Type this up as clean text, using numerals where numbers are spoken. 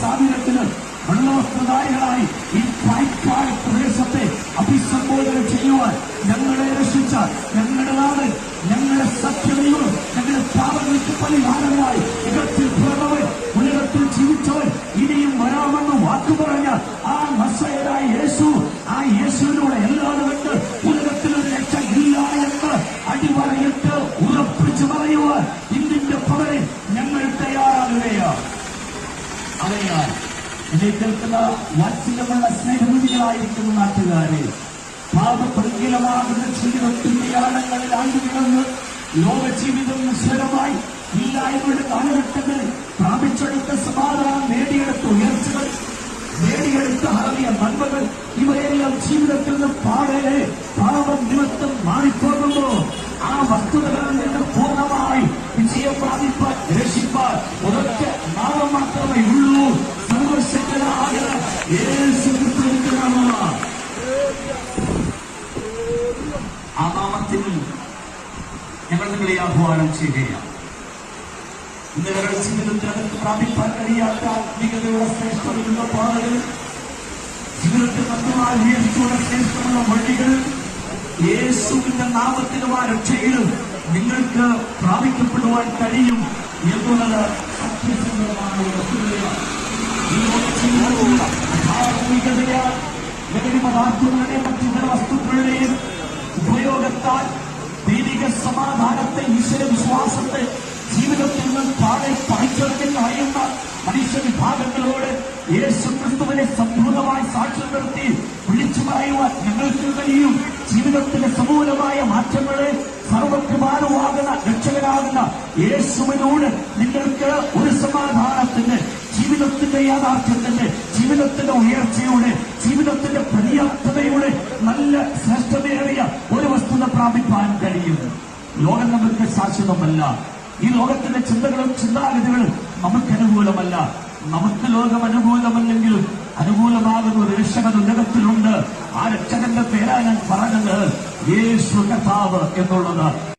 സാഹചര്യത്തിന് വെള്ളവസ്ത്രധാരികളായി ഈ പായ്പാൽ പ്രദേശത്തെ അഭിസംബോധന ചെയ്യുവാൻ ഞങ്ങളെ രക്ഷിച്ച ഞങ്ങളുടെ നാട്, ഞങ്ങളുടെ സത്യദൈവം, ഞങ്ങളുടെ പാപങ്ങൾക്ക് പരിഹാരമായി യുഗത്തിൽ പിറന്നവൻ, ഉലകത്തിൽ ജീവിച്ചവൻ, ഇനിയും വരാമെന്ന് വാക്കുപറഞ്ഞ ആ നസറേയനായ യേശു, ആ യേശുവിലൂടെ എല്ലാവർക്ക് ഉലകത്തിൽ ഒരു രക്ഷ ഇല്ല എന്ന് അടിവരയിട്ട് ഉറപ്പിച്ചു പറയുവാൻ ഇന്നിന്റെ പകരം ഞങ്ങൾ തയ്യാറാകുകയാണ്. അവയാൽ എന്നെ കേൾക്കുന്ന വാത്സല്യമുള്ള സ്നേഹനിധികളായിരിക്കുന്ന നാട്ടുകാരെ, പാപപ്രകീലമാകുന്ന ജീവിതത്തിന്റെ ആഴങ്ങളിൽ ആണ്ടുകിടന്ന് ലോകജീവിതം നിസ്വരമായി ഇല്ലായ്മയുടെ കാലഘട്ടങ്ങളിൽ പ്രാപിച്ചെടുത്ത സമാധാനം, നേടിയെടുത്ത ഉയർച്ചകൾ, നേടിയെടുത്ത അറിയ നന്മകൾ, ഇവയെല്ലാം ജീവിതത്തിൽ നിന്ന് പാടെ പാപം നിമിത്തം മാറിപ്പോകുമ്പോ ആ വസ്തുതകളിൽ നിന്ന് പൂർണ്ണമായി വിജയം പ്രാപിപ്പാൻ, രക്ഷിപ്പാൻ ഒരൊറ്റ നാമം മാത്രമേ ഉള്ളൂ. സർവശക്തനായ യേശു ക്രിസ്തുവിന്റെ നാമമാണ്. ആ നാമത്തിൽ ഞങ്ങൾ നിങ്ങളെ ആഹ്വാനം ചെയ്യുകയാണ്. ഇന്ന് ഞങ്ങളുടെ ജീവിതത്തിനകത്ത് പ്രാപിപ്പാൻ കഴിയാത്ത ആത്മീയതയുടെ ശ്രേഷ്ഠതയുള്ള പാതകൾ, ജീവിതത്തിൽ മറ്റുമായി ഉയർച്ചയുടെ ശ്രേഷ്ഠമുള്ള വഴികൾ യേശുവിന്റെ നാമത്തിലും ആ രക്ഷയിലും നിങ്ങൾക്ക് പ്രാപിക്കപ്പെടുവാൻ കഴിയും എന്നുള്ളത് സത്യസന്ധമായ വസ്തുതയാണ്. ധാർമ്മികതയാൽ ലഹരി പദാർത്ഥങ്ങളുടെയും മറ്റിതര വസ്തുക്കളുടെയും ഉപയോഗത്താൽ ദൈവിക സമാധാനത്തെ, ഈശ്വര വിശ്വാസത്തെ ജീവിതത്തിൽ നിന്ന് താഴെ പറിച്ചെടുക്കാൻ കഴിയുന്ന മനുഷ്യവിഭാഗങ്ങളോട് യേശു ക്രിസ്തുവിനെ സംപൂർണമായി സാക്ഷ്യം നിർത്തി വിളിച്ചു പറയുവാൻ ഞങ്ങൾക്ക് കഴിയും. ജീവിതത്തിന്റെ സമൂലമായ മാറ്റങ്ങളെ സർവകൃപാലുവാകുന്ന രക്ഷകനാകുന്ന യേശുവിനോട് നിങ്ങൾക്ക് ഒരു സമാധാനത്തിന്റെ, ജീവിതത്തിന്റെ യാഥാർത്ഥ്യത്തിന്റെ, ജീവിതത്തിന്റെ ഉയർച്ചയുടെ, ജീവിതത്തിന്റെ പര്യാപ്തതയുടെ നല്ല ശ്രേഷ്ഠതയേറിയ ഒരു വസ്തുത പ്രാപിപ്പാൻ കഴിയും. ലോകം നമുക്ക് ശാശ്വതമല്ല. ഈ ലോകത്തിന്റെ ചിന്തകളും ചിന്താഗതികളും നമുക്ക് അനുകൂലമല്ല. നമുക്ക് ലോകം അനുകൂലമല്ലെങ്കിലും അനുകൂലമാകുന്ന ഒരു രക്ഷകൻ ഉലകത്തിലുണ്ട്. ആ രക്ഷകന്റെ പേരാ ഞാൻ പറഞ്ഞത് യേശു കർത്താവ് എന്നുള്ളത്.